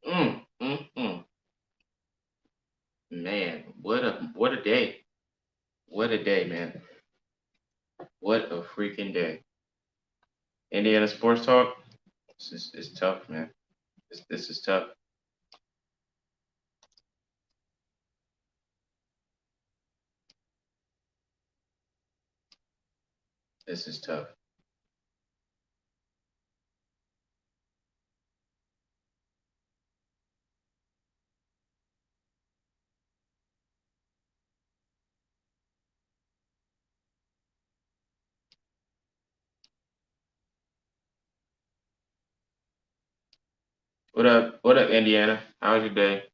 Mm, mm, mm. Man, what a day. What a day, man. What a freaking day. Indiana sports talk. It's tough, man. This is tough. This is tough. What up? What up, Indiana? How's your day?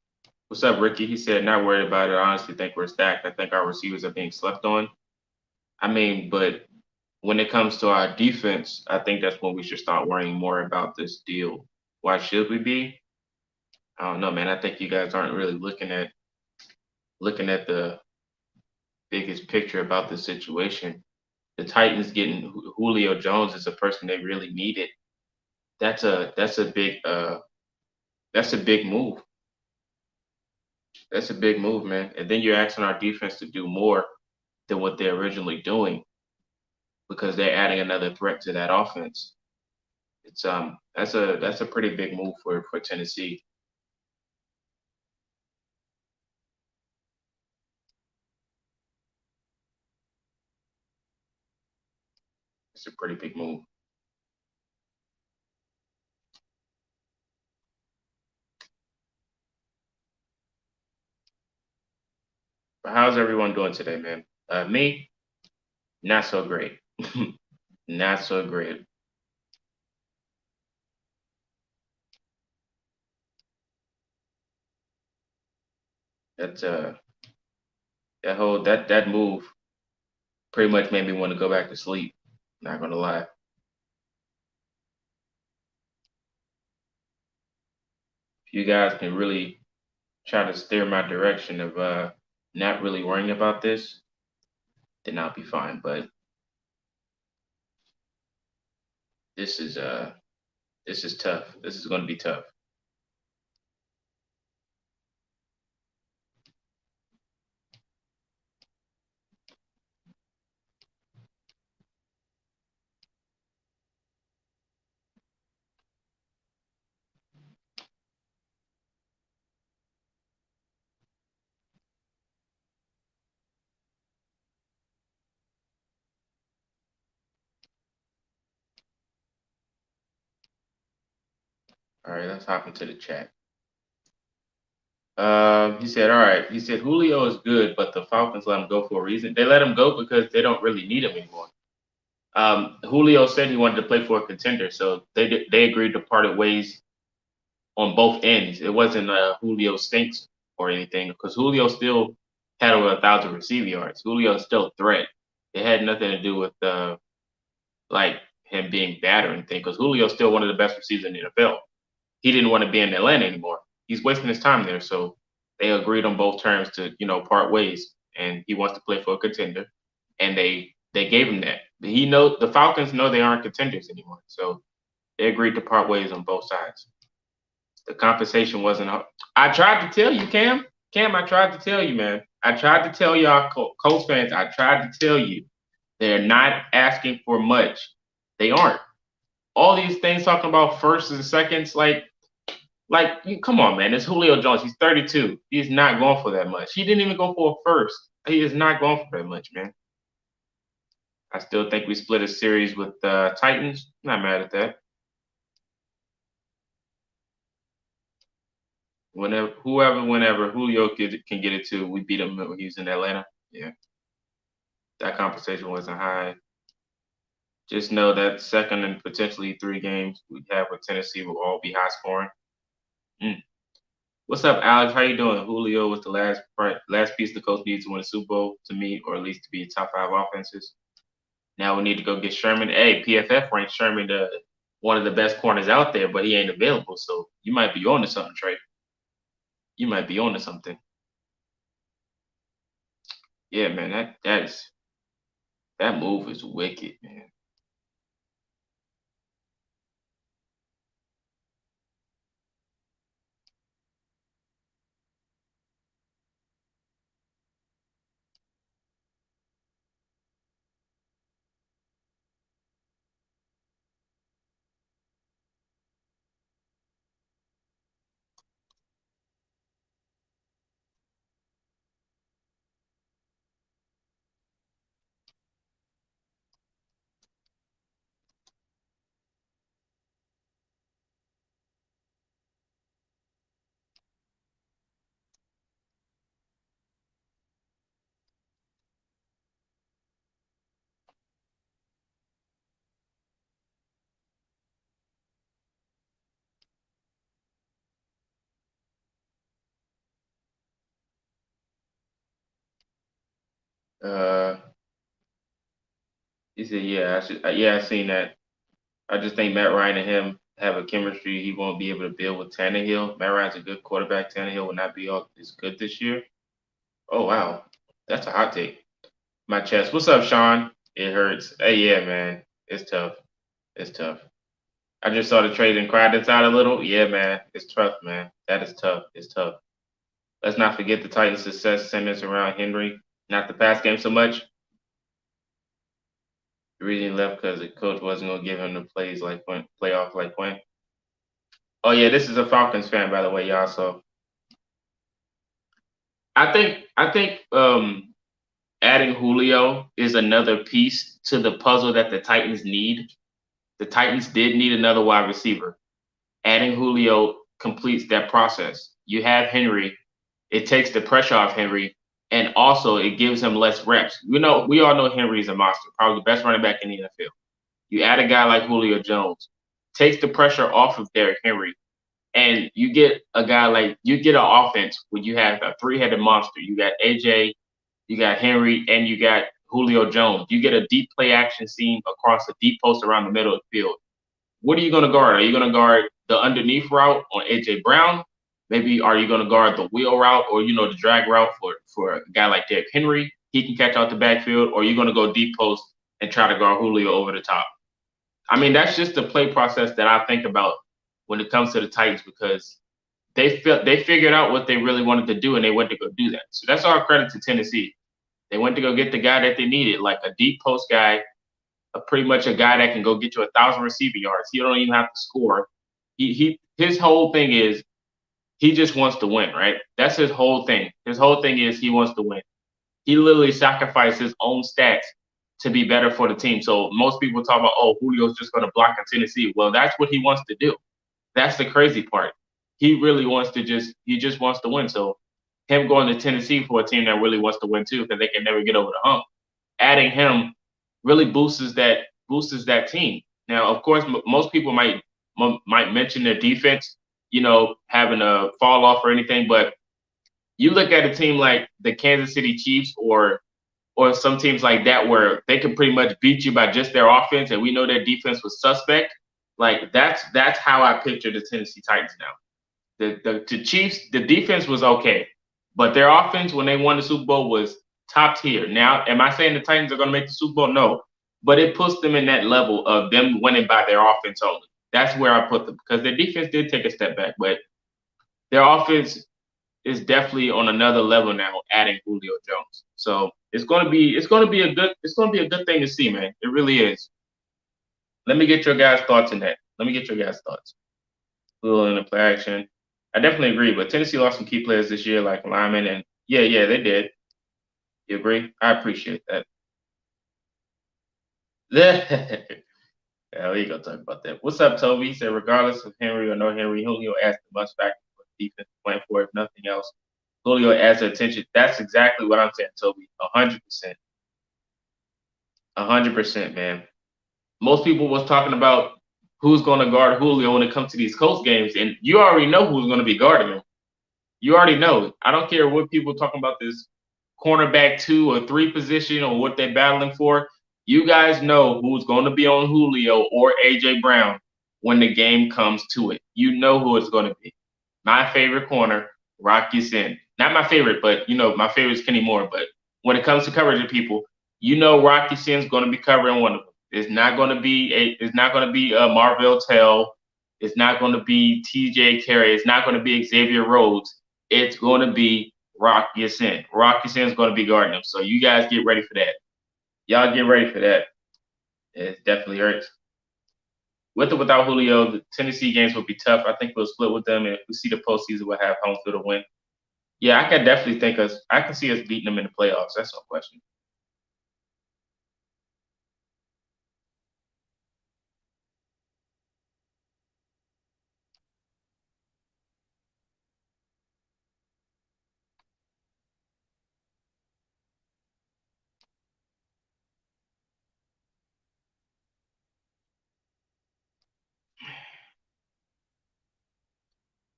What's up, Ricky? He said, not worried about it. I honestly think we're stacked. I think our receivers are being slept on. I mean, but when it comes to our defense, I think that's when we should start worrying more about this deal. Why should we be? I don't know, man. I think you guys aren't really looking at the biggest picture about the situation. The Titans getting Julio Jones is a person they really needed. That's a that's a big move. That's a big move, man. And then you're asking our defense to do more than what they're originally doing because they're adding another threat to that offense. That's a pretty big move for Tennessee. It's a pretty big move. But how's everyone doing today, man? Me, not so great. Not so great. That's that move pretty much made me want to go back to sleep. Not gonna lie. If you guys can really try to steer my direction of not really worrying about this, then I'll be fine. But this is uh this is tough. This is gonna be tough. All right, let's hop into the chat. He said, all right. He said Julio is good, but the Falcons let him go for a reason. They let him go because they don't really need him anymore. Julio said he wanted to play for a contender, so they agreed to part ways on both ends. It wasn't Julio stinks or anything because Julio still had over 1,000 receiving yards. Julio is still a threat. It had nothing to do with like him being bad or anything because Julio's still one of the best receivers in the NFL. He didn't want to be in Atlanta anymore. He's wasting his time there, so they agreed on both terms to part ways, and he wants to play for a contender, and they gave him that. He know the Falcons know they aren't contenders anymore, so they agreed to part ways on both sides. The compensation wasn't. I tried to tell you, Cam. Cam, I tried to tell you, man. I tried to tell y'all, Colts fans. I tried to tell you, they're not asking for much. They aren't. All these things talking about firsts and seconds, come on, man. It's Julio Jones. He's 32. He's not going for that much. He didn't even go for a first. He is not going for that much, man. I still think we split a series with Titans. Not mad at that. Whenever Julio can get it to, we beat him when he was in Atlanta. Yeah, that compensation wasn't high. Just know that second and potentially three games we have with Tennessee will all be high scoring. Mm. What's up, Alex? How you doing? Julio was the last piece the coach needs to win a Super Bowl to me, or at least to be top five offenses. Now we need to go get Sherman. Hey, PFF ranked Sherman one of the best corners out there, but he ain't available. So you might be on to something, Trey. You might be on to something. Yeah, man. That move is wicked, man. Uh, he said, "Yeah, I should. Yeah, I seen that. I just think Matt Ryan and him have a chemistry he won't be able to build with Tannehill. Matt Ryan's a good quarterback. Tannehill will not be all as good this year. Oh wow, that's a hot take. My chest. What's up, Sean? It hurts. Hey, yeah, man, it's tough. It's tough. I just saw the trade and cried inside a little. Yeah, man, it's tough, man. That is tough. It's tough. Let's not forget the Titans' success centers around Henry, not the pass game so much. The reason he left because the coach wasn't gonna give him the plays like when playoff like when. Oh yeah, this is a Falcons fan by the way, y'all. So I think adding Julio is another piece to the puzzle that the Titans need. The Titans did need another wide receiver. Adding Julio completes that process. You have Henry, it takes the pressure off Henry, and also it gives him less reps. We all know Henry is a monster, probably the best running back in the NFL. You add a guy like Julio Jones, takes the pressure off of Derrick Henry, and you get an offense where you have a three-headed monster. You got AJ, you got Henry, and you got Julio Jones. You get a deep play action seam across the deep post around the middle of the field. What are you going to guard? Are you going to guard the underneath route on AJ Brown? Maybe are you going to guard the wheel route or the drag route for a guy like Derrick Henry? He can catch out the backfield, or are you going to go deep post and try to guard Julio over the top? I mean, that's just the play process that I think about when it comes to the Titans because they figured out what they really wanted to do and they went to go do that. So that's all credit to Tennessee. They went to go get the guy that they needed, like a deep post guy, pretty much a guy that can go get you 1,000 receiving yards. He don't even have to score. His whole thing is he just wants to win, right? That's his whole thing. His whole thing is he wants to win. He literally sacrificed his own stats to be better for the team. So most people talk about, oh, Julio's just going to block in Tennessee. Well, that's what he wants to do. That's the crazy part. He really wants to he just wants to win. So him going to Tennessee for a team that really wants to win too, because they can never get over the hump. Adding him really boosts that team. Now, of course, most people might mention their defense, having a fall off or anything, but you look at a team like the Kansas City Chiefs or some teams like that where they can pretty much beat you by just their offense, and we know their defense was suspect. Like that's how I picture the Tennessee Titans now. The Chiefs, the defense was okay, but their offense when they won the Super Bowl was top tier. Now, am I saying the Titans are going to make the Super Bowl? No, but it puts them in that level of them winning by their offense only. That's where I put them because their defense did take a step back, but their offense is definitely on another level now. Adding Julio Jones, so it's going to be a good thing to see, man. It really is. Let me get your guys' thoughts on that. Let me get your guys' thoughts. Little in the play action. I definitely agree, but Tennessee lost some key players this year, like Lyman, and yeah, they did. You agree? I appreciate that. Yeah, we gonna talk about that. What's up, Toby? He said, regardless of Henry or no Henry, Julio adds the much factor for the defense plan for if nothing else. Julio adds the attention. That's exactly what I'm saying, Toby. 100%. 100%, man. Most people was talking about who's going to guard Julio when it comes to these Colts games, and you already know who's going to be guarding him. You already know. I don't care what people talking about this cornerback 2 or 3 position or what they're battling for. You guys know who's going to be on Julio or AJ Brown when the game comes to it. You know who it's going to be. My favorite corner, Rocky Sin. Not my favorite, but my favorite is Kenny Moore. But when it comes to coverage of people, Rocky Sin's going to be covering one of them. It's not going to be Marvell Tell. It's not going to be TJ Carey. It's not going to be Xavier Rhodes. It's going to be Rock Ya-Sin. Rock Ya-Sin is going to be guarding him. So you guys get ready for that. Y'all get ready for that. It definitely hurts. With or without Julio, the Tennessee games will be tough. I think we'll split with them, and if we see the postseason, we'll have home field to win. Yeah, I can definitely I can see us beating them in the playoffs. That's no question.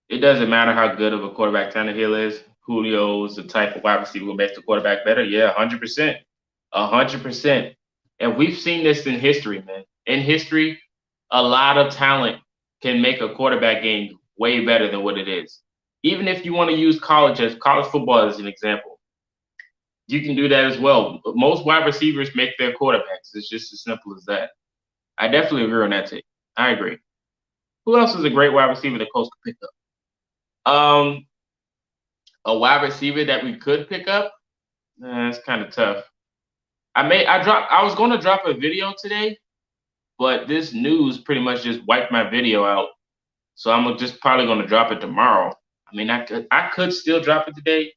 It doesn't matter how good of a quarterback Tannehill is. Julio is the type of wide receiver who makes the quarterback better. Yeah, 100%. 100%. And we've seen this in history, man. In history, a lot of talent can make a quarterback game way better than what it is. Even if you want to use college football as an example, you can do that as well. Most wide receivers make their quarterbacks. It's just as simple as that. I definitely agree on that take. I agree. Who else is a great wide receiver the Colts could pick up? A wide receiver that we could pick up. It's kind of tough. I was going to drop a video today, but this news pretty much just wiped my video out. So I'm just probably going to drop it tomorrow. I mean, I could still drop it today,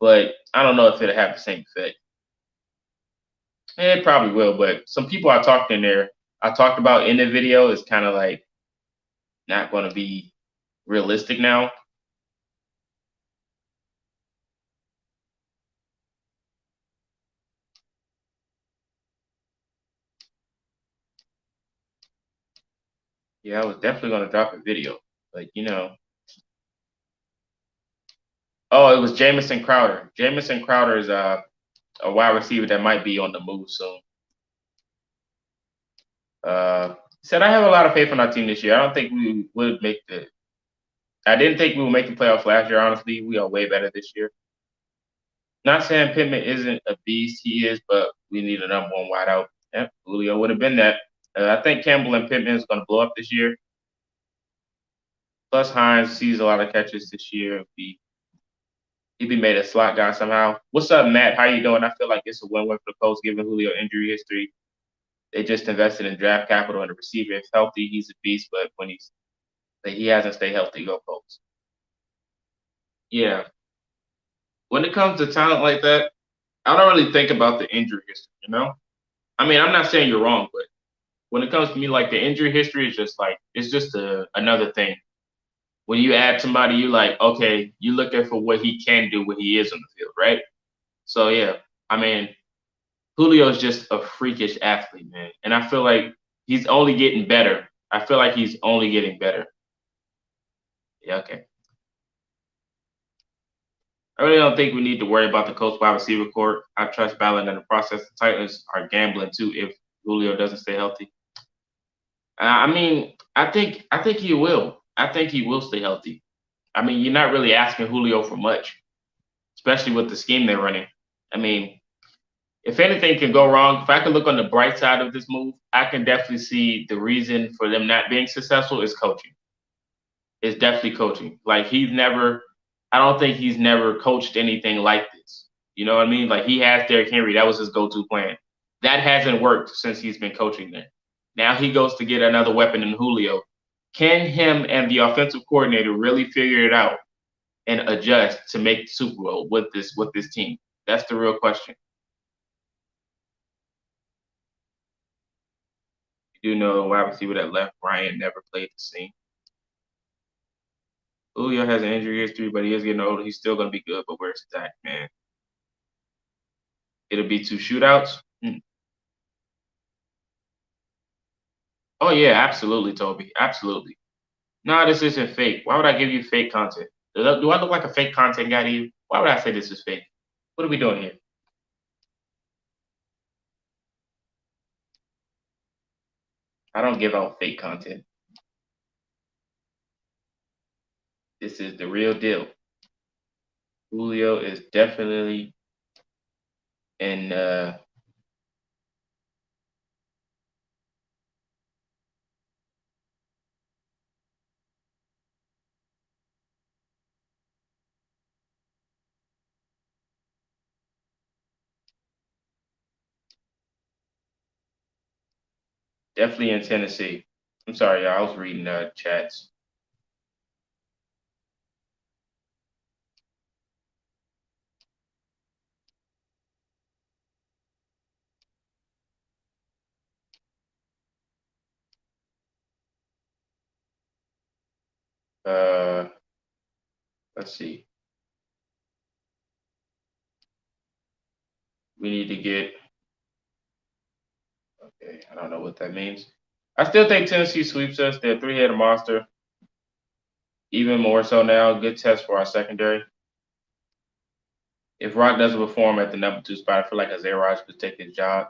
but I don't know if it'll have the same effect. It probably will, but some people I talked about in the video is kind of like not going to be realistic now. Yeah, I was definitely going to drop a video, but oh, it was Jamison Crowder. Jamison Crowder is a wide receiver that might be on the move soon. Said I have a lot of faith in our team this year. I don't think we would make the. I didn't think we would make the playoffs last year. Honestly, we are way better this year. Not saying Pittman isn't a beast, he is, but we need a number one wideout. Yep, Julio would have been that. I think Campbell and Pittman is going to blow up this year. Plus, Hines sees a lot of catches this year. He'd be made a slot guy somehow. What's up, Matt? How you doing? I feel like it's a win-win for the Colts given Julio injury history. They just invested in draft capital and a receiver. If healthy, he's a beast, but when he hasn't stayed healthy, go Colts. Yeah. When it comes to talent like that, I don't really think about the injury history. I mean, I'm not saying you're wrong, but when it comes to me, like the injury history is just like it's just another thing. When you add somebody, you like, okay, you looking for what he can do when he is on the field, right? So yeah, I mean, Julio is just a freakish athlete, man, and I feel like he's only getting better. I feel like he's only getting better. Yeah, okay. I really don't think we need to worry about the Colts wide receiver court. I trust Ballard in the process. The Titans are gambling too if Julio doesn't stay healthy. I mean, I think he will. I think he will stay healthy. I mean, you're not really asking Julio for much, especially with the scheme they're running. I mean, if anything can go wrong, if I can look on the bright side of this move, I can definitely see the reason for them not being successful is coaching. It's definitely coaching. Like I don't think he's never coached anything like this. You know what I mean? Like he has Derrick Henry, that was his go-to plan. That hasn't worked since he's been coaching there. Now he goes to get another weapon in Julio. Can him and the offensive coordinator really figure it out and adjust to make the Super Bowl with this team? That's the real question. You do know the wide receiver that left, Brian, never played the same. Julio has an injury history, but he is getting older. He's still going to be good, but where's Dak, man? It'll be two shootouts. Oh, yeah, absolutely, Toby. Absolutely. No, this isn't fake. Why would I give you fake content? Do I look like a fake content guy to you? Why would I say this is fake? What are we doing here? I don't give out fake content. This is the real deal. Julio is definitely in definitely in Tennessee. I'm sorry, y'all. I was reading chats. Uh, let's see. We need to get. Okay, I don't know what that means. I still think Tennessee sweeps us. They're a three-headed monster. Even more so now. Good test for our secondary. If Rock doesn't perform at the number 2 spot, I feel like Isaiah Rodgers could take his job.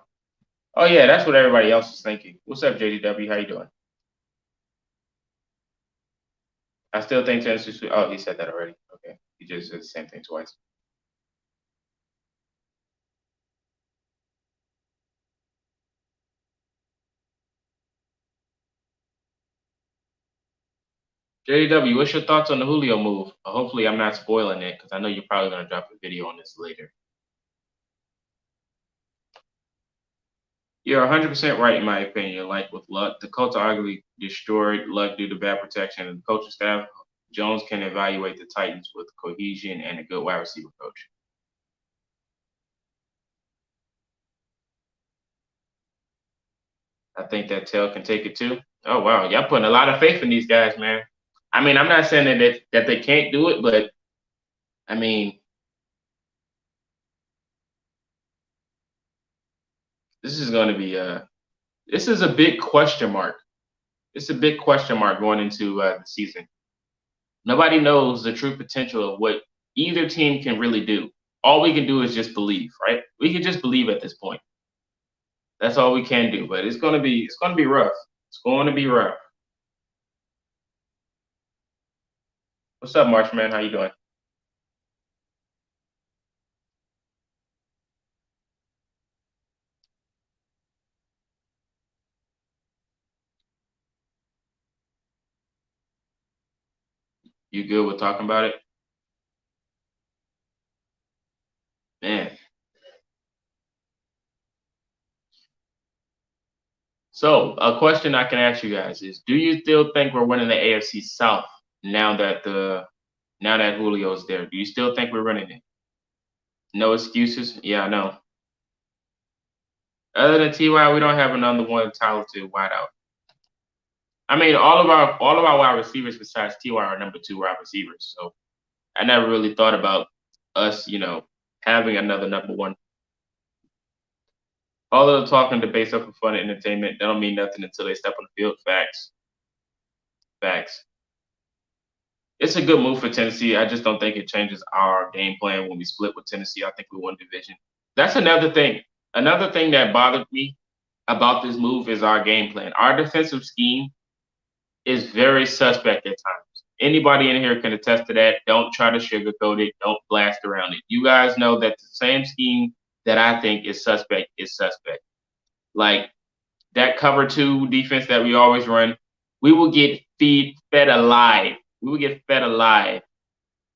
Oh yeah, that's what everybody else is thinking. What's up, JDW? How you doing? I still think Tennessee. Oh, he said that already. Okay, he just said the same thing twice. JDW, what's your thoughts on the Julio move? Hopefully, I'm not spoiling it because I know you're probably gonna drop a video on this later. You're 100% right in my opinion. Like with Luck, the Colts are arguably destroyed. Luck due to bad protection and the coaching staff. Jones can evaluate the Titans with cohesion and a good wide receiver coach. I think that Tail can take it too. Oh wow, y'all putting a lot of faith in these guys, man. I mean, I'm not saying that they can't do it, but I mean, this is going to be this is a big question mark. It's a big question mark going into the season. Nobody knows the true potential of what either team can really do. All we can do is just believe, right? We can just believe at this point. That's all we can do. But it's gonna be rough. It's going to be rough. What's up, Marshman? How you doing? You good with talking about it? Man. So a question I can ask you guys is: do you still think we're winning the AFC South now that Julio's there? Do you still think we're winning it? No excuses? Yeah, I know. Other than Ty, we don't have another one talented wideout. I mean, all of our wide receivers besides Ty are number 2 wide receivers. So I never really thought about us, having another number 1. All of the talking debates are for fun and entertainment. They don't mean nothing until they step on the field. Facts. Facts. It's a good move for Tennessee. I just don't think it changes our game plan when we split with Tennessee. I think we won division. That's another thing. Another thing that bothered me about this move is our game plan. Our defensive scheme is very suspect at times. Anybody in here can attest to that. Don't try to sugarcoat it. Don't blast around it. You guys know that the same scheme that I think is suspect is suspect. Like that cover 2 defense that we always run, we will get fed alive. We will get fed alive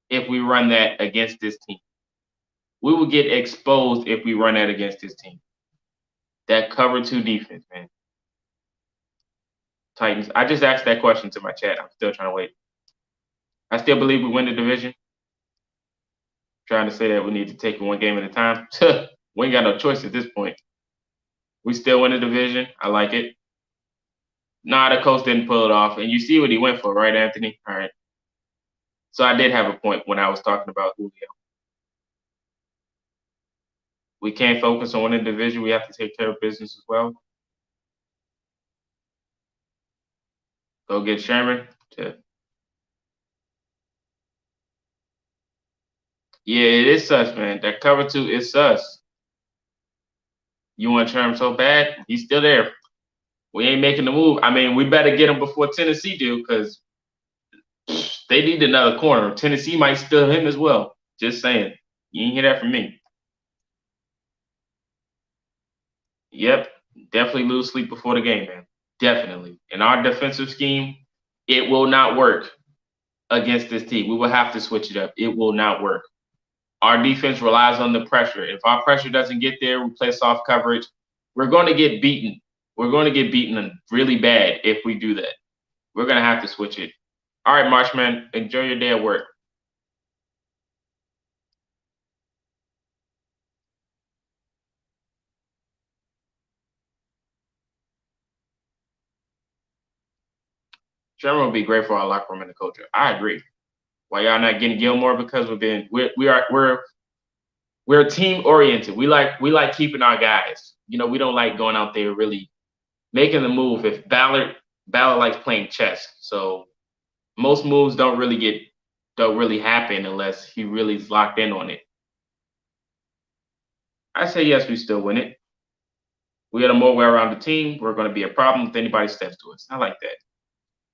if we run that against this team. We will get exposed if we run that against this team. That cover 2 defense, man. Titans. I just asked that question to my chat. I'm still trying to wait. I still believe we win the division. Trying to say that we need to take it one game at a time. We ain't got no choice at this point. We still win the division. I like it. Nah, the coach didn't pull it off. And you see what he went for, right, Anthony? All right. So I did have a point when I was talking about Julio. We can't focus on winning the division. We have to take care of business as well. Go get Sherman. Yeah, it is sus, man. That cover 2 is sus. You want Sherman so bad? He's still there. We ain't making the move. I mean, we better get him before Tennessee do because they need another corner. Tennessee might steal him as well. Just saying. You ain't hear that from me. Yep. Definitely lose sleep before the game, man. Definitely. In our defensive scheme, it will not work against this team. We will have to switch it up. It will not work. Our defense relies on the pressure. If our pressure doesn't get there, we play soft coverage. We're going to get beaten. We're going to get beaten really bad if we do that. We're going to have to switch it. All right, Marshman, enjoy your day at work. Sherman would be great for our locker room and the culture. I agree. Why y'all not getting Gilmore? Because we're team oriented. We like keeping our guys. We don't like going out there really making the move. If Ballard likes playing chess, so most moves don't really happen unless he really is locked in on it. I say yes, we still win it. We got a more way around the team. We're going to be a problem if anybody steps to us. I like that.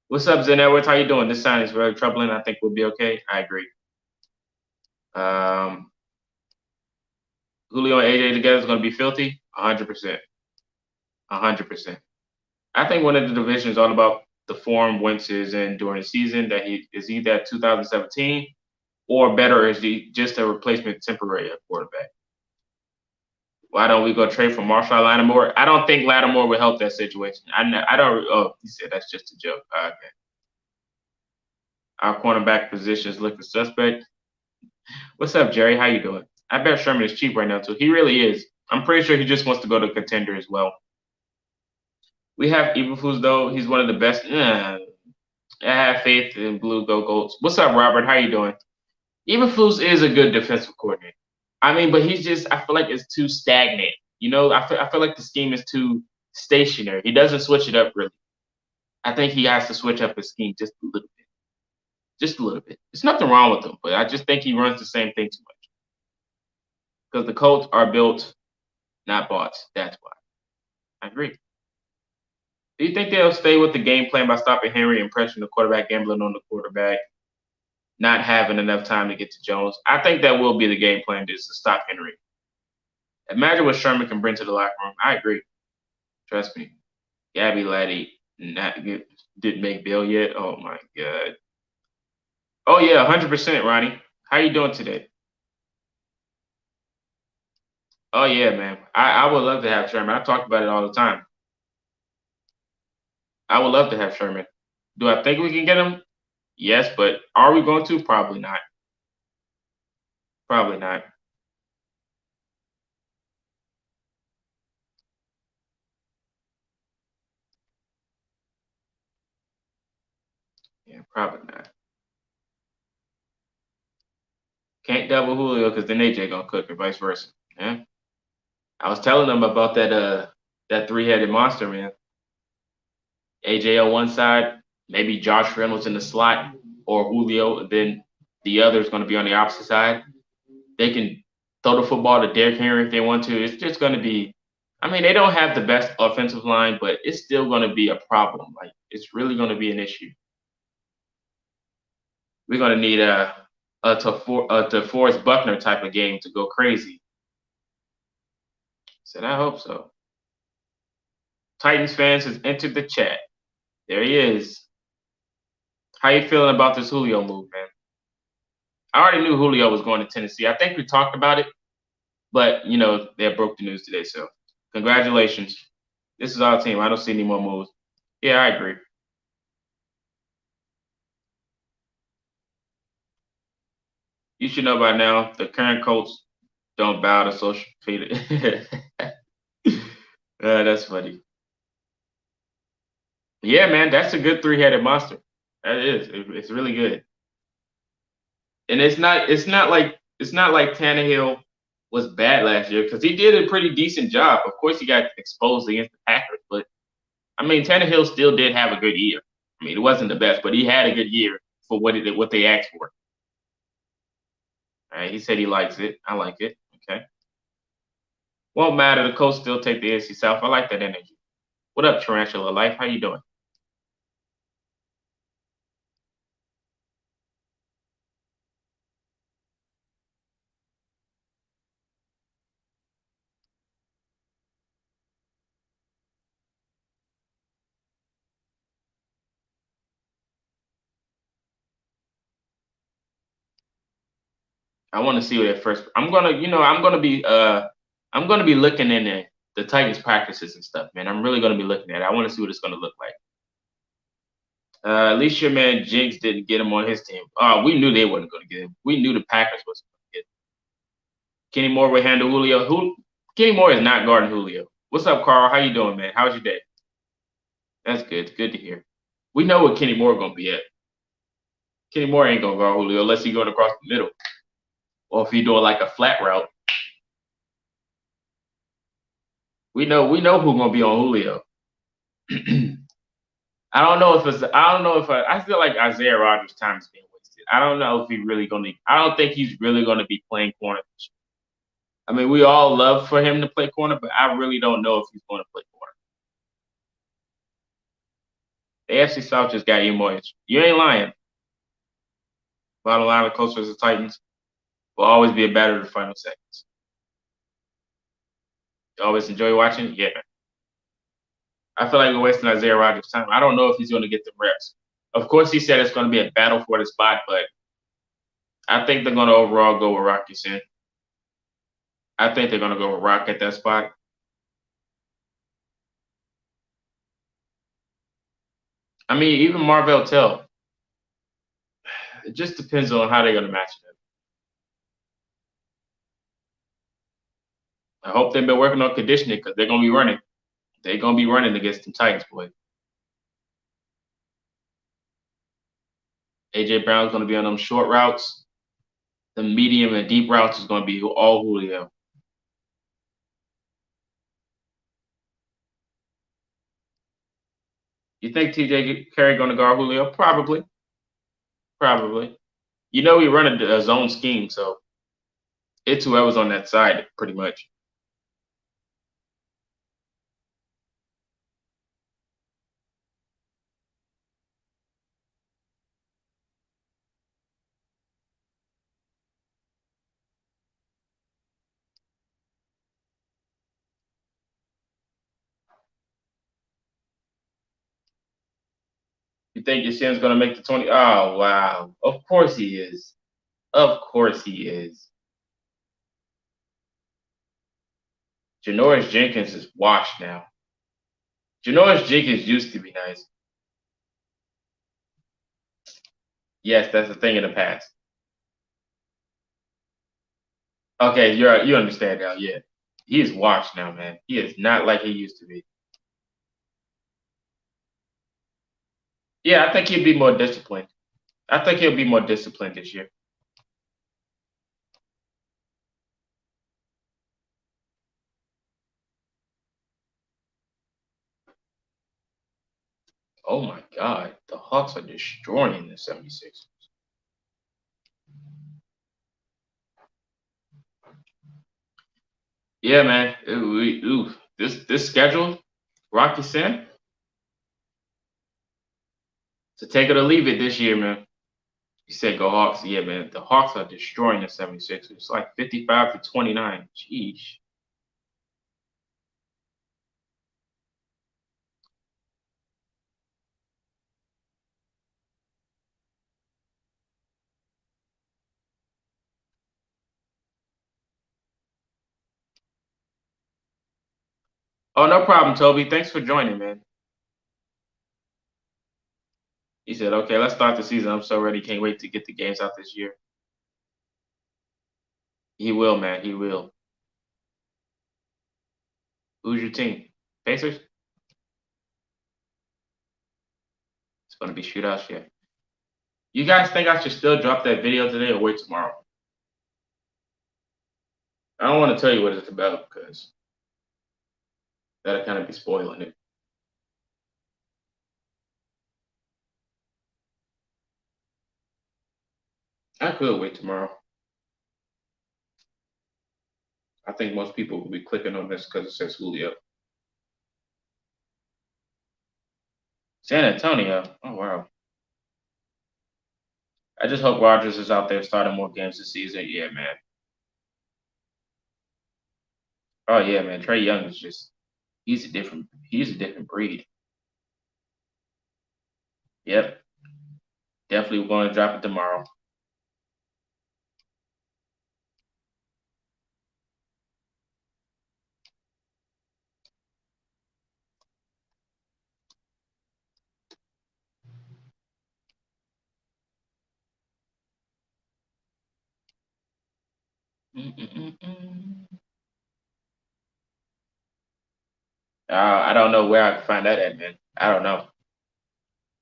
What's up, Zen Edwards? How you doing? This sign is very troubling. I think we'll be okay. I agree. Julio and AJ together is going to be filthy. 100%. 100%. I think one of the divisions is all about the form Wentz is in during the season. That he is either at 2017 or better is he just a replacement temporary quarterback. Why don't we go trade for Marshall Lattimore? I don't think Lattimore would help that situation. I don't. Oh, he said that's just a joke. Okay. Our cornerback positions looking suspect. What's up, Jerry? How you doing? I bet Sherman is cheap right now too. He really is. I'm pretty sure he just wants to go to contender as well. We have Eberflus though. He's one of the best. I have faith in Blue Go Colts. What's up, Robert? How you doing? Eberflus is a good defensive coordinator. I mean, but he's just. I feel like it's too stagnant. You know, I feel like the scheme is too stationary. He doesn't switch it up really. I think he has to switch up his scheme just a little bit. Just a little bit. There's nothing wrong with him, but I just think he runs the same thing too much. Because the Colts are built, not bought. That's why. I agree. Do you think they'll stay with the game plan by stopping Henry and pressuring the quarterback, gambling on the quarterback, not having enough time to get to Jones? I think that will be the game plan, is to stop Henry. Imagine what Sherman can bring to the locker room. I agree. Trust me. Gabby Laddie didn't make Bill yet. Oh my God. Oh yeah, 100%, Ronnie. How you doing today? Oh yeah, man. I would love to have Sherman. I talk about it all the time. I would love to have Sherman. Do I think we can get him? Yes, but are we going to? Probably not. Probably not. Yeah, probably not. Can't double Julio because then AJ gonna cook or vice versa. Yeah. I was telling them about that three-headed monster, man. AJ on one side, maybe Josh Reynolds in the slot or Julio, and then the other is gonna be on the opposite side. They can throw the football to Derrick Henry if they want to. It's just gonna be. I mean, they don't have the best offensive line, but it's still gonna be a problem. Like it's really gonna be an issue. We're gonna need a DeForest Buckner type of game to go crazy. Said I hope so. Titans fans has entered the chat. There he is. How you feeling about this Julio move, man? I already knew Julio was going to Tennessee. I think we talked about it, but you know they broke the news today. So congratulations. This is our team. I don't see any more moves. Yeah, I agree. You should know by now the current Colts don't bow to social media. That's funny. Yeah, man, that's a good three-headed monster. That is. It's really good. And it's not like Tannehill was bad last year because he did a pretty decent job. Of course, he got exposed against the Packers, but I mean, Tannehill still did have a good year. I mean, it wasn't the best, but he had a good year for what they asked for. All right, he said he likes it. I like it. Okay. Won't matter. The Colts still take the AFC South. I like that energy. What up, Tarantula Life? How you doing? I want to see what at first. I'm gonna be looking in the Titans practices and stuff, man. I'm really gonna be looking at it. I want to see what it's gonna look like. At least your man Jinx didn't get him on his team. We knew they wasn't gonna get him. We knew the Packers wasn't gonna get him. Kenny Moore will handle Julio. Kenny Moore is not guarding Julio. What's up, Carl? How you doing, man? How's your day? That's good. Good to hear. We know what Kenny Moore gonna be at. Kenny Moore ain't gonna guard Julio unless he going across the middle, or if he doing like a flat route. We know who's gonna be on Julio. I feel like Isaiah Rodgers' time is being wasted. I don't know if he really gonna. I don't think he's really gonna be playing corner. I mean, we all love for him to play corner, but I really don't know if he's going to play corner. The AFC South just got you more. You ain't lying. Bottom line, the Colts versus the Titans will always be a battle of the final seconds. You always enjoy watching? Yeah. I feel like we're wasting Isaiah Rodgers' time. I don't know if he's going to get the reps. Of course, he said it's going to be a battle for the spot, but I think they're going to overall go with Rocky Sin. I think they're going to go with Rock at that spot. I mean, even Marvell Tell. It just depends on how they're going to match them. I hope they've been working on conditioning because they're going to be running. They're going to be running against the Titans, boy. A.J. Brown's going to be on them short routes. The medium and deep routes is going to be all Julio. You think T.J. Carey going to guard Julio? Probably. Probably. You know we run a zone scheme, so it's whoever's on that side, pretty much. You think Yashin's going to make the 20? Oh, wow. Of course he is. Of course he is. Janoris Jenkins is washed now. Janoris Jenkins used to be nice. Yes, that's the thing in the past. Okay, you understand now. Yeah, he is washed now, man. He is not like he used to be. Yeah, I think he'll be more disciplined. I think he'll be more disciplined this year. Oh my God, the Hawks are destroying the 76ers. Yeah, man. This schedule, Rocky Sin, to take it or leave it this year, man. You said go Hawks. Yeah, man. The Hawks are destroying the 76ers. It's like 55-29. Jeez. Oh, no problem, Toby. Thanks for joining, man. He said, okay, let's start the season. I'm so ready. Can't wait to get the games out this year. He will, man. He will. Who's your team? Pacers? It's going to be shootouts, yeah. You guys think I should still drop that video today or wait tomorrow? I don't want to tell you what it's about because that'll kind of be spoiling it. I could wait tomorrow. I think most people will be clicking on this because it says Julio. San Antonio. Oh, wow. I just hope Rodgers is out there starting more games this season. Yeah, man. Oh, yeah, man. Trey Young is just he's a different breed. Yep. Definitely going to drop it tomorrow. I don't know where I can find that at, man. I don't know.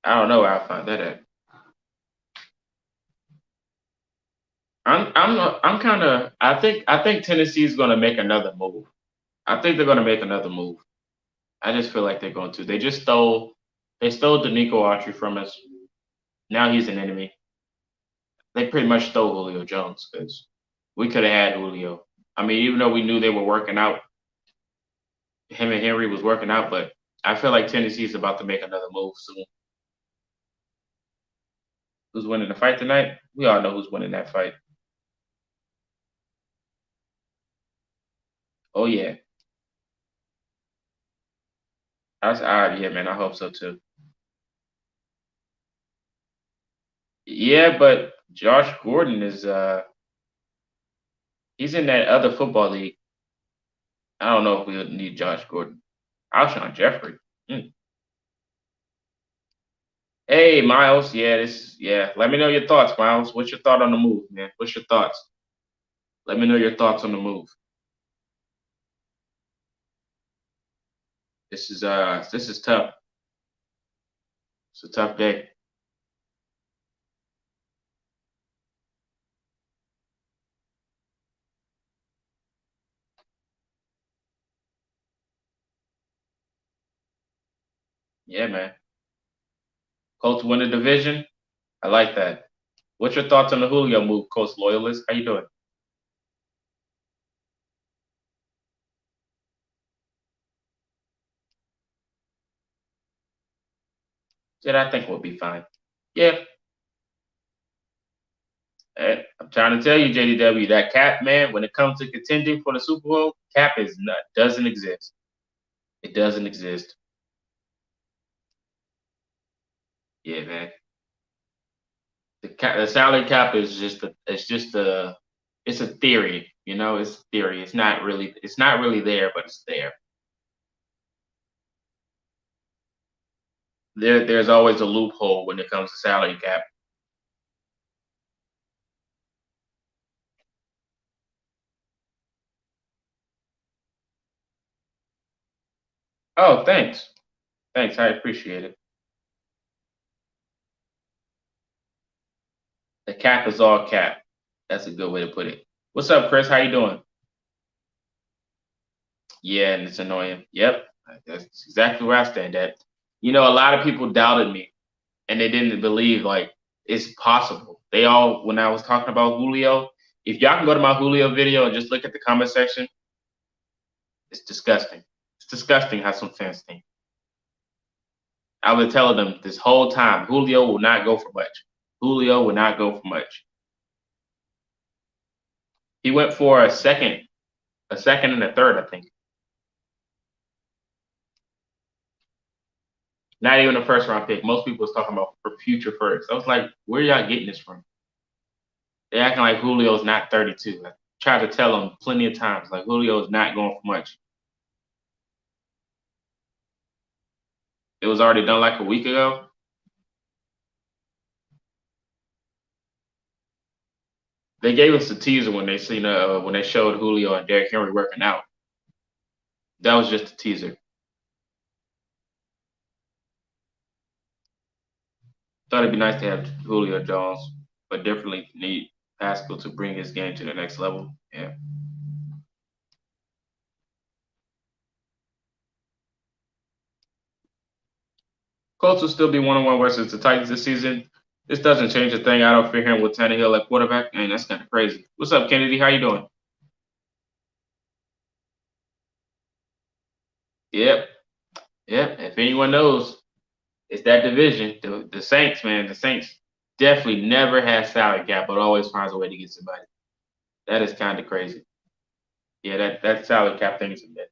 I don't know where I find that at. I'm kind of. I think Tennessee's going to make another move. I think they're going to make another move. I just feel like they're going to. They stole Danico Autry from us. Now he's an enemy. They pretty much stole Julio Jones because we could have had Julio. I mean, even though we knew they were working out, him and Henry was working out, but I feel like Tennessee's about to make another move soon. Who's winning the fight tonight? We all know who's winning that fight. Oh yeah, that's all right. Yeah, man. I hope so too. Yeah, but Josh Gordon is he's in that other football league. I don't know if we need Josh Gordon. Alshon Jeffrey. Hmm. Hey, Miles. Yeah. Let me know your thoughts, Miles. What's your thought on the move, man? What's your thoughts? Let me know your thoughts on the move. This is tough. It's a tough day. Yeah, man. Colts win the division. I like that. What's your thoughts on the Julio move, Colts loyalist? How you doing? Said I think we'll be fine. Yeah. I'm trying to tell you, JDW, that cap, man, when it comes to contending for the Super Bowl, cap is not doesn't exist. It doesn't exist. Yeah, man. The salary cap is it's a theory, it's a theory. It's not really there, but it's there. There's always a loophole when it comes to salary cap. Oh, thanks. Thanks. I appreciate it. The cap is all cap. That's a good way to put it. What's up, Chris? How you doing? Yeah, and it's annoying. Yep. That's exactly where I stand at. A lot of people doubted me and they didn't believe like it's possible. They all when I was talking about Julio, if y'all can go to my Julio video and just look at the comment section, it's disgusting. It's disgusting how some fans think. I was telling them this whole time, Julio will not go for much. Julio will not go for much. He went for a second and a third, I think. Not even a first round pick. Most people was talking about for future first. I was like, where y'all getting this from? They acting like Julio's not 32. I tried to tell them plenty of times, like Julio's not going for much. It was already done like a week ago. They gave us a teaser when they showed Julio and Derrick Henry working out. That was just a teaser. Thought it'd be nice to have Julio Jones, but definitely need Pascal to bring his game to the next level. Yeah. Colts will still be 1-1 versus the Titans this season. This doesn't change a thing. I don't fear him with Tannehill at quarterback. Man, that's kind of crazy. What's up, Kennedy? How you doing? Yep. Yep. If anyone knows, it's that division. The Saints, man. The Saints definitely never has salary cap, but always finds a way to get somebody. That is kind of crazy. Yeah, that salary cap thing is a myth.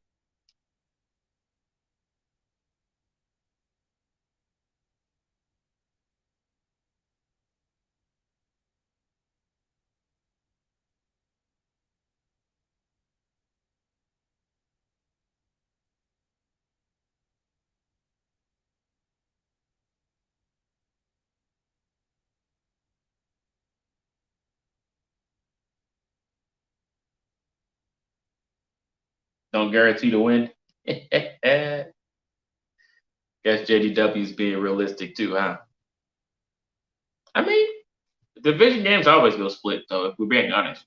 Don't guarantee to win. Guess JDW is being realistic too, huh? I mean, division games always go split, though, if we're being honest.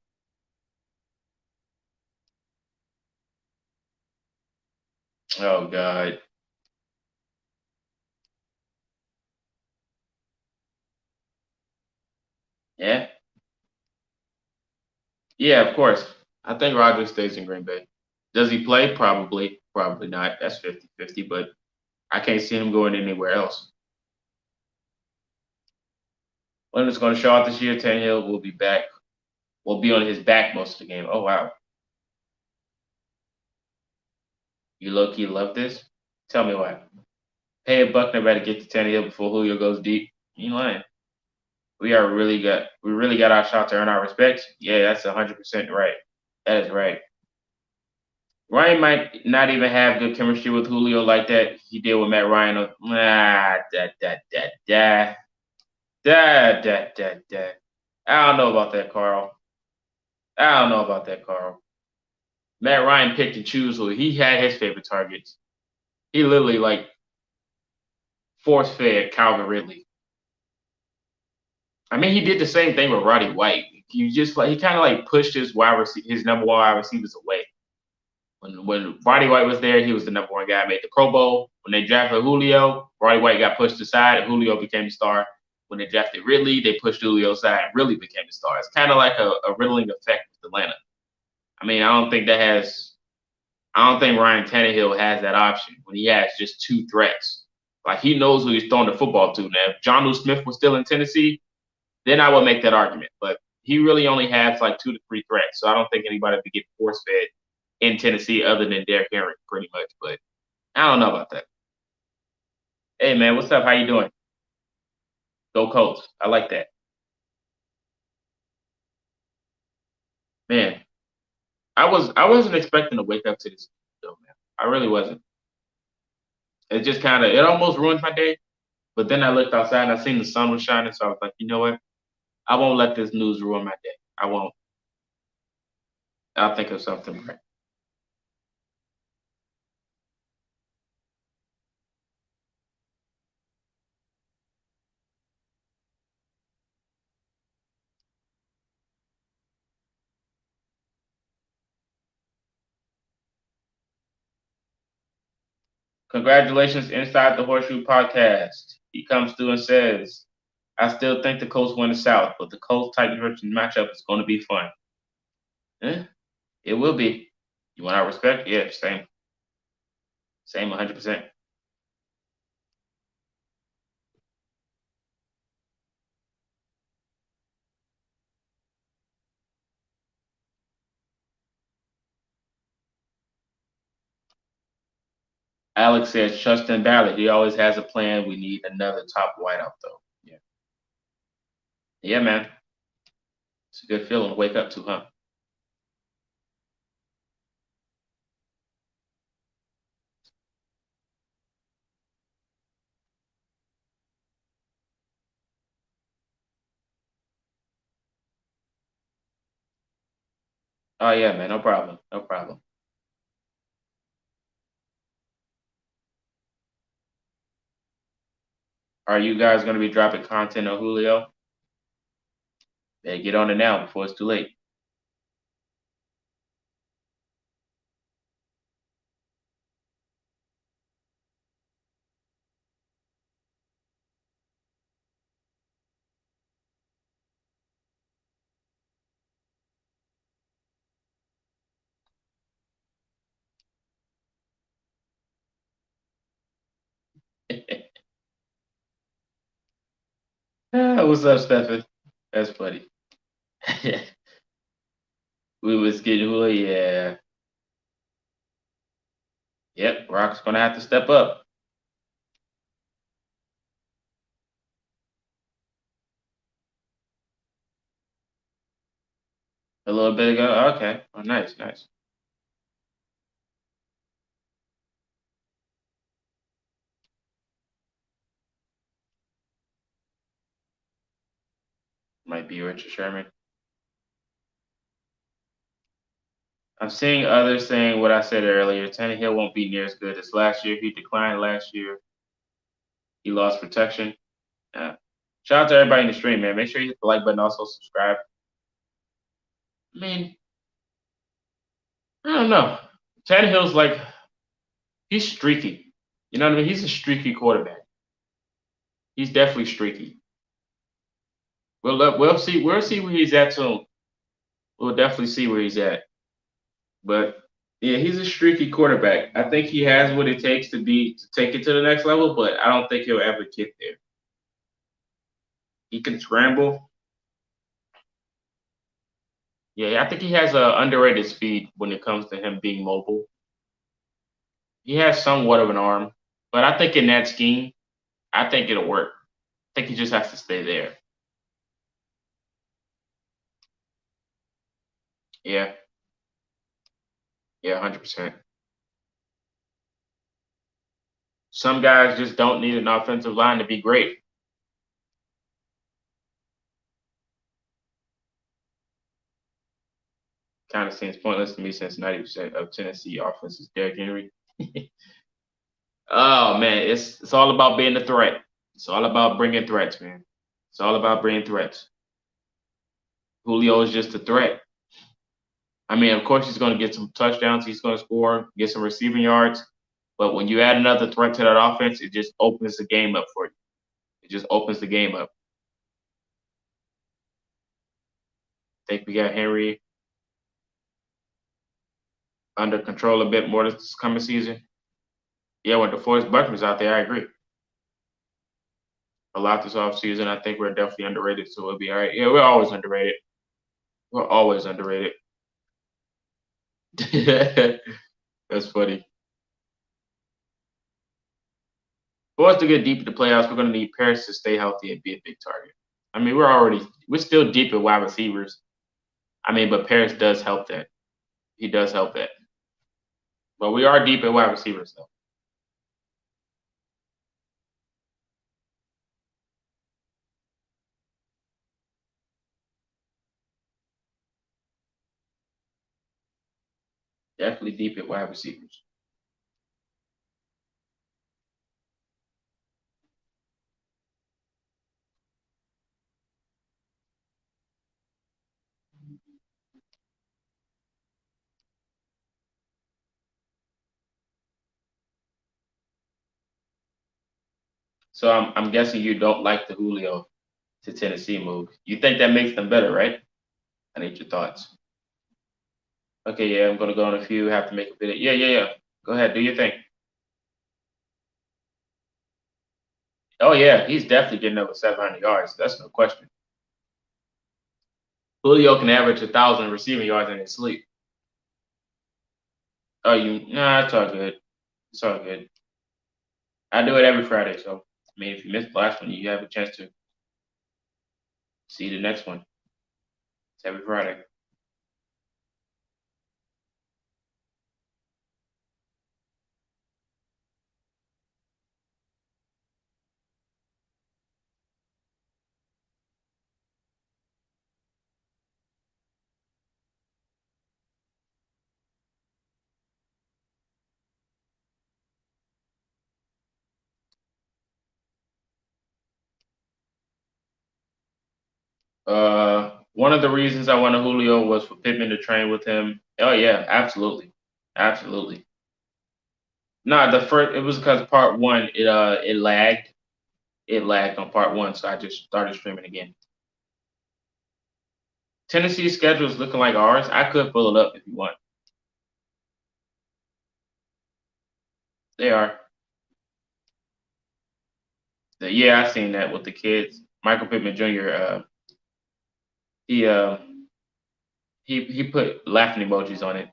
Oh, God. Yeah. Yeah, of course. I think Rodgers stays in Green Bay. Does he play? Probably. Probably not. That's 50-50, but I can't see him going anywhere else. Leonard's going to show out this year. Tannehill will be back. Will be on his back most of the game. Oh, wow. You low-key love this? Tell me why. Hey, Buckner better get to Tannehill before Julio goes deep. You ain't lying. We really got our shot to earn our respect. Yeah, that's 100% right. That is right. Ryan might not even have good chemistry with Julio like that. He did with Matt Ryan. I don't know about that, Carl. I don't know about that, Carl. Matt Ryan picked and choose who he had his favorite targets. He literally like force fed Calvin Ridley. I mean, he did the same thing with Roddy White. He just like he kind of like pushed his number one wide receivers away. When Roddy White was there, he was the number one guy. Made the Pro Bowl. When they drafted Julio, Roddy White got pushed aside, and Julio became the star. When they drafted Ridley, they pushed Julio aside, and Ridley became the star. It's kind of like a riddling effect with Atlanta. I mean, I don't think Ryan Tannehill has that option when he has just two threats. Like he knows who he's throwing the football to. Now, if Jonnu Smith was still in Tennessee, then I would make that argument. But he really only has like 2 to 3 threats, so I don't think anybody would get force fed in Tennessee other than Derrick Henry, pretty much. But I don't know about that. Hey man, what's up? How you doing? Go Colts. I like that. Man, I wasn't expecting to wake up to this though, man. I really wasn't. It almost ruined my day. But then I looked outside and I seen the sun was shining, so I was like, you know what? I won't let this news ruin my day. I won't. I'll think of something right. Congratulations, Inside the Horseshoe podcast. He comes through and says, I still think the Colts win the South, but the Colts Titans matchup is going to be fun. Eh, it will be. You want our respect? Yeah, same. Same 100%. Alex says, trust in Ballard. He always has a plan. We need another top wideout, though. Yeah. Yeah, man. It's a good feeling to wake up to, huh? Oh, yeah, man. No problem. No problem. Are you guys going to be dropping content on Julio? Yeah, get on it now before it's too late. What's up, Stefan? That's funny. We was getting Julio. Yeah. Yep. Rock's going to have to step up. A little bit ago. Okay. Oh, nice, nice. Might be Richard Sherman. I'm seeing others saying what I said earlier. Tannehill won't be near as good as last year. He declined last year. He lost protection. Shout out to everybody in the stream, man. Make sure you hit the like button. Also subscribe. I mean, I don't know. Tannehill's like he's streaky. You know what I mean? He's a streaky quarterback. He's definitely streaky. We'll see where he's at soon. We'll definitely see where he's at. But yeah, he's a streaky quarterback. I think he has what it takes to take it to the next level, but I don't think he'll ever get there. He can scramble. Yeah, I think he has a underrated speed when it comes to him being mobile. He has somewhat of an arm, but I think in that scheme, I think it'll work. I think he just has to stay there. Yeah, yeah, 100%. Some guys just don't need an offensive line to be great. Kind of seems pointless to me since 90% of Tennessee offense is Derrick Henry. Oh man, it's all about being a threat. It's all about bringing threats, man. It's all about bringing threats. Julio is just a threat. I mean, of course, he's going to get some touchdowns. He's going to score, get some receiving yards. But when you add another threat to that offense, it just opens the game up for you. It just opens the game up. I think we got Henry under control a bit more this coming season. Yeah, with DeForest Buckner's out there, I agree. A lot this offseason. I think we're definitely underrated, so we'll be all right. Yeah, we're always underrated. We're always underrated. That's funny. For us to get deep in the playoffs, we're going to need Paris to stay healthy and be a big target. I mean, we're still deep in wide receivers. I mean, but Paris does help that. He does help that. But we are deep in wide receivers, though. Definitely deep in wide receivers. So I'm guessing you don't like the Julio to Tennessee move. You think that makes them better, right? I need your thoughts. Okay, yeah, I'm gonna go on a few. Have to make a bit. Yeah. Go ahead, do your thing. Oh yeah, he's definitely getting over 700 yards. That's no question. Julio can average 1,000 receiving yards in his sleep. Oh, nah, it's all good. It's all good. I do it every Friday, so I mean, if you missed the last one, you have a chance to see the next one. It's every Friday. One of the reasons I wanted Julio was for Pittman to train with him. Oh yeah, absolutely, absolutely. No, the first it was because part one it lagged. It lagged on part one, so I just started streaming again. Tennessee's schedule is looking like ours. I could pull it up if you want. They are. Yeah, I seen that with the kids. Michael Pittman Jr. He uh he put laughing emojis on it.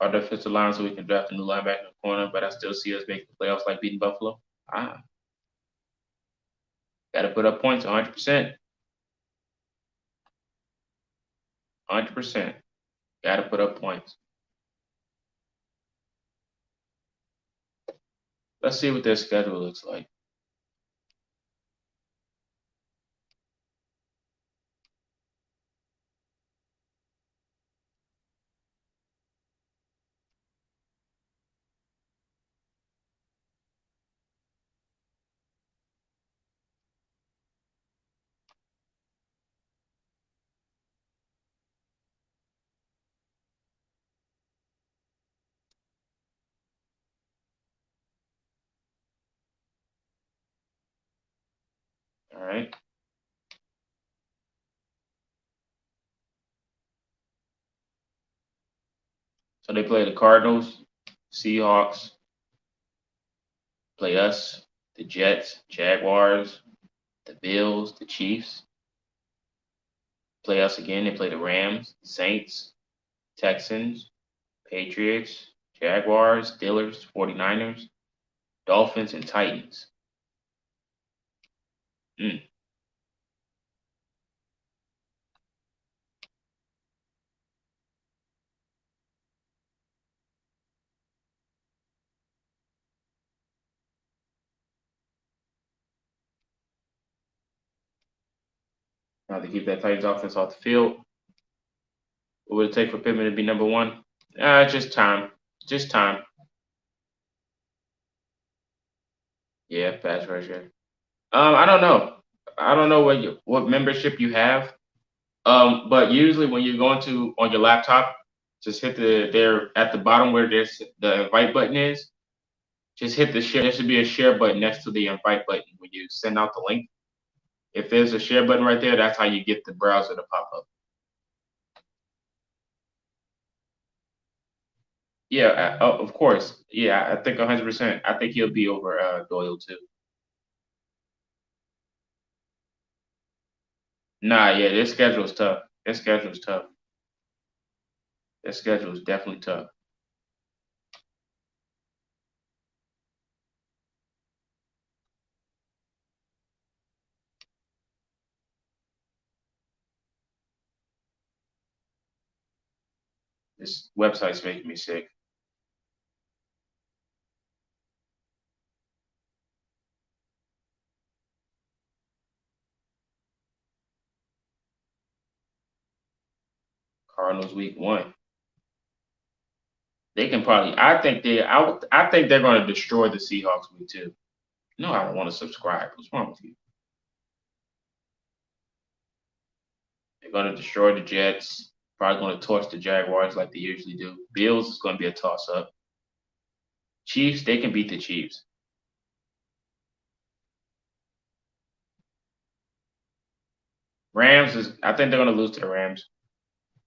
Our defensive line so we can draft a new linebacker in the corner, but I still see us making the playoffs like beating Buffalo. Ah, got to put up points 100%. 100%. Got to put up points. Let's see what their schedule looks like. All right. So they play the Cardinals, Seahawks, play us, the Jets, Jaguars, the Bills, the Chiefs. Play us again. They play the Rams, Saints, Texans, Patriots, Jaguars, Steelers, 49ers, Dolphins, and Titans. Mm. Now to keep that Titans offense off the field. What would it take for Pittman to be number one? Just time. Just time. Yeah, pass rusher. I don't know. I don't know what membership you have. But usually when you're going to on your laptop, just hit there at the bottom where there's the invite button is. Just hit the share. There should be a share button next to the invite button when you send out the link. If there's a share button right there, that's how you get the browser to pop up. Yeah, of course. Yeah, I think 100%. I think he'll be over Doyle too. Nah, yeah, their schedule's tough. Their schedule's tough. Their schedule is definitely tough. This website's making me sick. Cardinals week 1. They can probably. I think they're going to destroy the Seahawks week 2. No, I don't want to subscribe. What's wrong with you? They're going to destroy the Jets. Probably going to torch the Jaguars like they usually do. Bills is going to be a toss up. Chiefs, they can beat the Chiefs. Rams is. I think they're going to lose to the Rams.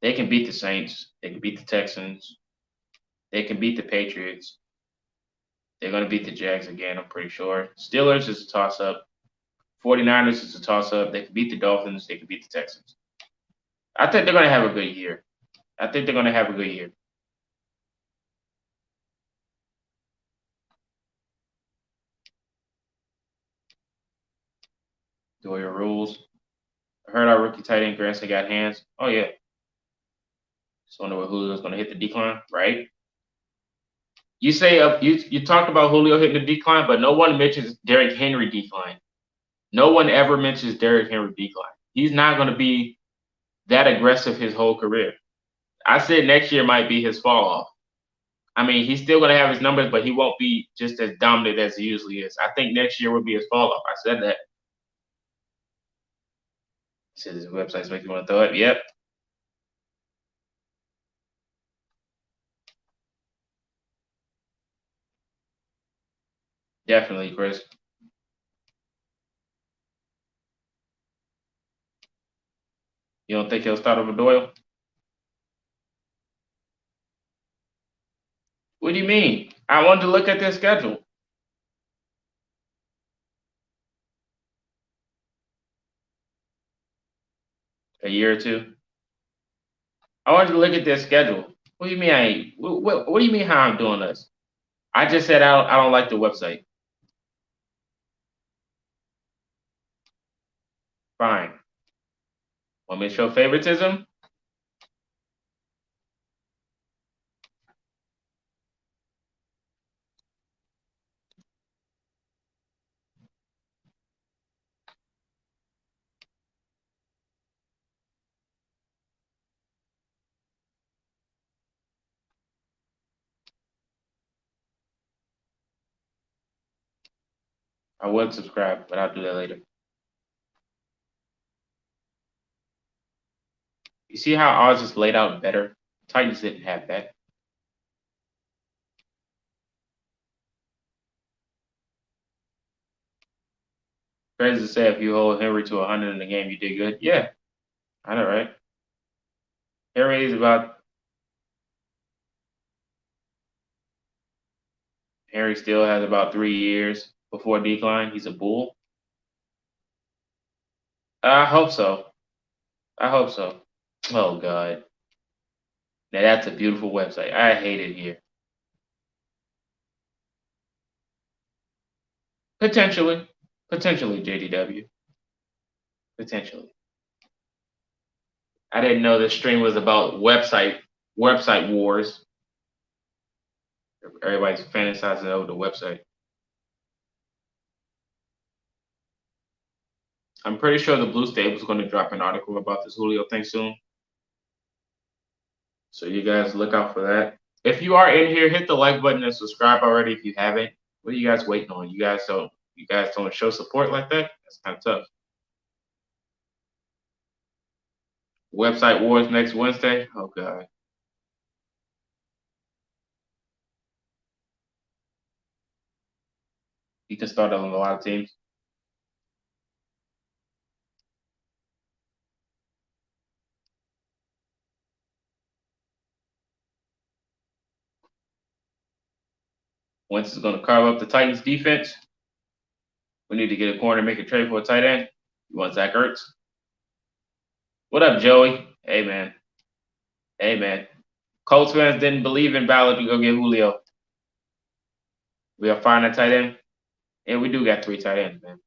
They can beat the Saints. They can beat the Texans. They can beat the Patriots. They're going to beat the Jags again, I'm pretty sure. Steelers is a toss up. 49ers is a toss up. They can beat the Dolphins. They can beat the Texans. I think they're going to have a good year. I think they're going to have a good year. Do your rules. I heard our rookie tight end Granson got hands. Oh, yeah. Just wonder what Julio's going to hit the decline, right? You say you talked about Julio hitting the decline, but no one mentions Derrick Henry decline. No one ever mentions Derrick Henry decline. He's not going to be that aggressive his whole career. I said next year might be his fall off. I mean, he's still going to have his numbers, but he won't be just as dominant as he usually is. I think next year will be his fall off. I said that. Said his website's making me want to throw it. Yep, definitely, Chris. You don't think he'll start over Doyle? What do you mean? I wanted to look at their schedule. A year or two. I wanted to look at their schedule. What do you mean I ain't? What do you mean how I'm doing this? I just said I don't like the website. Fine. Want me to show favoritism? I would subscribe, but I'll do that later. You see how ours is laid out better? Titans didn't have that. Crazy to say if you hold Henry to 100 in the game, you did good. Yeah, I know, right? Henry is about Harry still has about 3 years before decline. He's a bull. I hope so. I hope so. Oh God. Now that's a beautiful website. I hate it here. Potentially. Potentially, JDW. Potentially. I didn't know this stream was about website wars. Everybody's fantasizing over the website. I'm pretty sure the Blue State was going to drop an article about this Julio thing soon. So you guys look out for that. If you are in here, hit the like button and subscribe already if you haven't. What are you guys waiting on? You guys don't show support like that? That's kind of tough. Website wars next Wednesday. Oh God. He can start on a lot of teams. Wentz is going to carve up the Titans defense. We need to get a corner, make a trade for a tight end. You want Zach Ertz? What up, Joey? Hey, man. Hey, man. Colts fans didn't believe in Ballard to go get Julio. We are firing a tight end. Yeah, we do got 3 tight ends, man.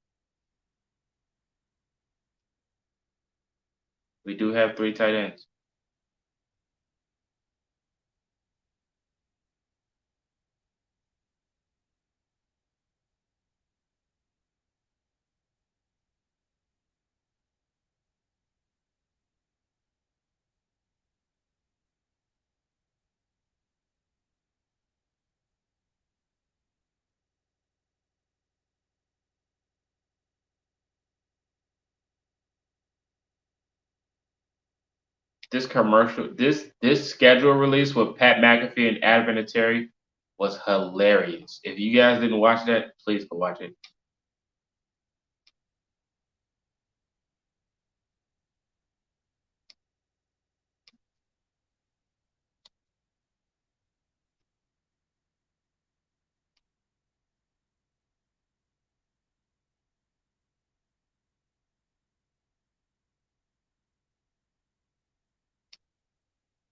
We do have 3 tight ends. This commercial, this schedule release with Pat McAfee and Adam Vinatieri was hilarious. If you guys didn't watch that, please go watch it.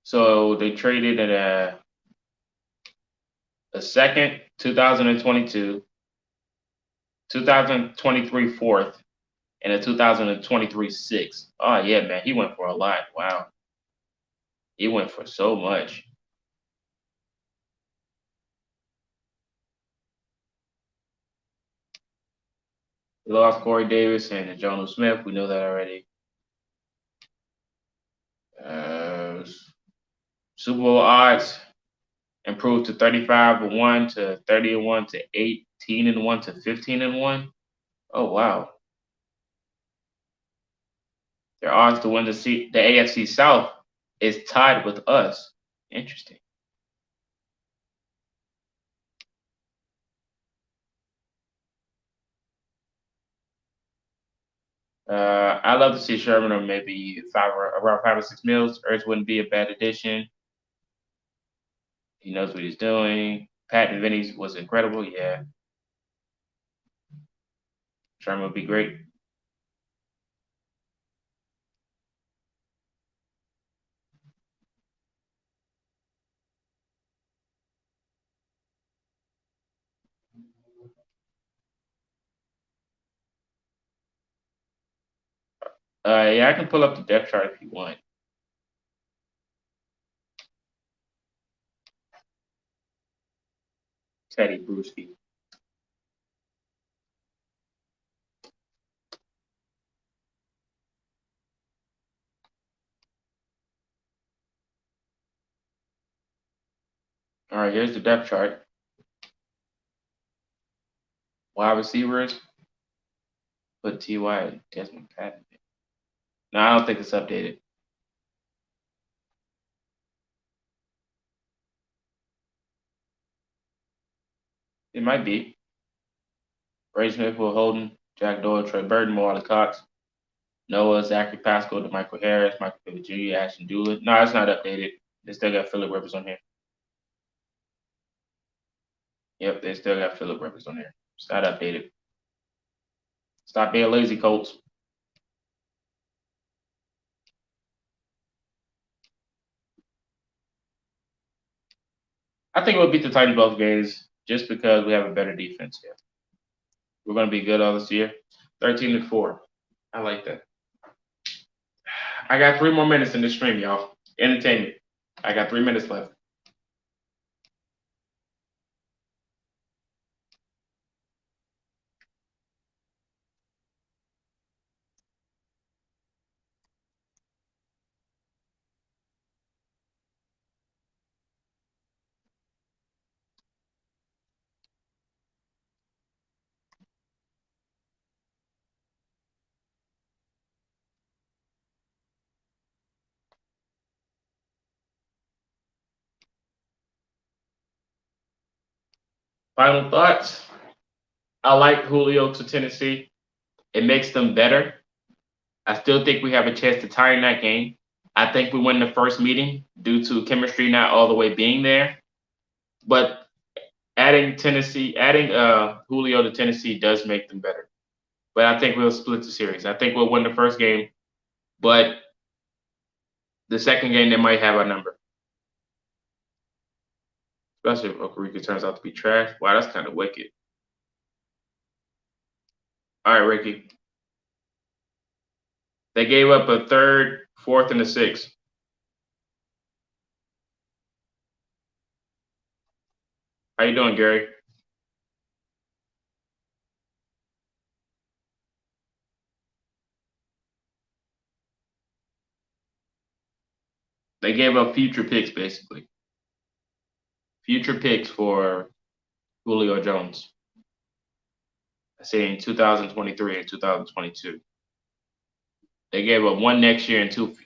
So they traded at a second, 2022, 2023 fourth, and a 2023 sixth. Oh yeah, man, he went for a lot. Wow, he went for so much. He lost Corey Davis and Jonnu Smith. We know that already. Super Bowl odds improved to 35-1 to 30-1 to 18-1 to 15-1. Oh wow. Their odds to win the AFC South is tied with us. Interesting. I love to see Sherman or maybe around 5 or 6 mils. Ertz wouldn't be a bad addition. He knows what he's doing. Pat and Vinny's was incredible. Yeah. Sherman would be great. Yeah, I can pull up the depth chart if you want. Teddy Bruschi. All right, here's the depth chart. Wide receivers. Put T.Y. and Desmond Patton. No, I don't think it's updated. It might be. Ray Smith, Will Holden, Jack Doyle, Trey Burton, Marlon Cox, Noah, Zachary Pascal, DeMichael Harris, Michael Pittman Jr., Ashton Dulin. No, it's not updated. They still got Phillip Rivers on here. Yep, they still got Phillip Rivers on there. It's not updated. Stop being lazy, Colts. I think we'll beat the Titans both games just because we have a better defense here. We're going to be good all this year. 13-4. I like that. I got 3 more minutes in this stream, y'all. Entertainment. I got 3 minutes left. Final thoughts. I like Julio to Tennessee. It makes them better. I still think we have a chance to tie in that game. I think we win the first meeting due to chemistry not all the way being there. But adding Julio to Tennessee does make them better. But I think we'll split the series. I think we'll win the first game, but the second game they might have our number. Especially if Okarika turns out to be trash. Wow, that's kind of wicked. All right, Ricky. They gave up a 3rd, 4th, and a 6th. How you doing, Gary? They gave up future picks, basically. Future picks for Julio Jones. I say in 2023 and 2022. They gave up 1 next year and 2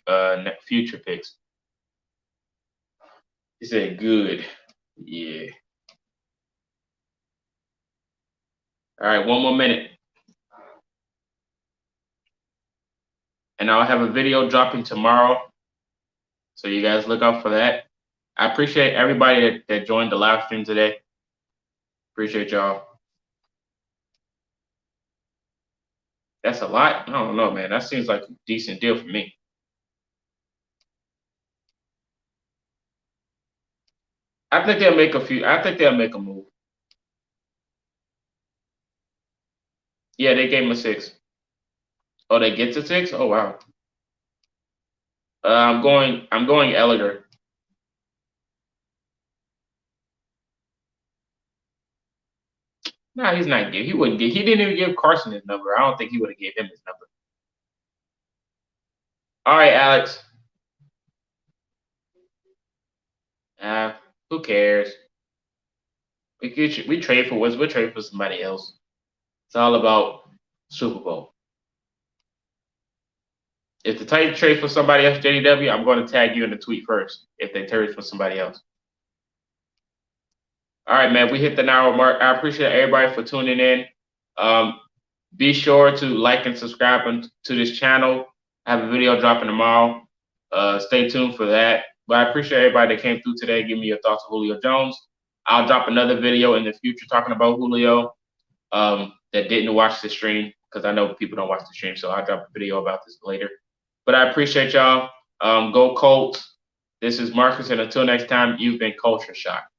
future picks. He said, good. Yeah. All right, 1 more minute. And I'll have a video dropping tomorrow. So you guys look out for that. I appreciate everybody that joined the live stream today. Appreciate y'all. That's a lot. I don't know, man. That seems like a decent deal for me. I think they'll make a move. Yeah, they gave him a 6. Oh, they get to 6? Oh wow. I'm going Elliger. No, he's not give. He wouldn't give. He didn't even give Carson his number. I don't think he would have gave him his number. All right, Alex. Who cares? We trade for Woods. We'll trade for somebody else. It's all about Super Bowl. If the Titans trade for somebody else, JDW, I'm going to tag you in the tweet first if they trade for somebody else. All right, man. We hit the hour mark. I appreciate everybody for tuning in. Be sure to like and subscribe to this channel. I have a video dropping tomorrow. Stay tuned for that. But I appreciate everybody that came through today. Give me your thoughts on Julio Jones. I'll drop another video in the future talking about Julio that didn't watch the stream because I know people don't watch the stream. So I'll drop a video about this later. But I appreciate y'all. Go Colts. This is Marcus, and until next time, you've been culture shocked.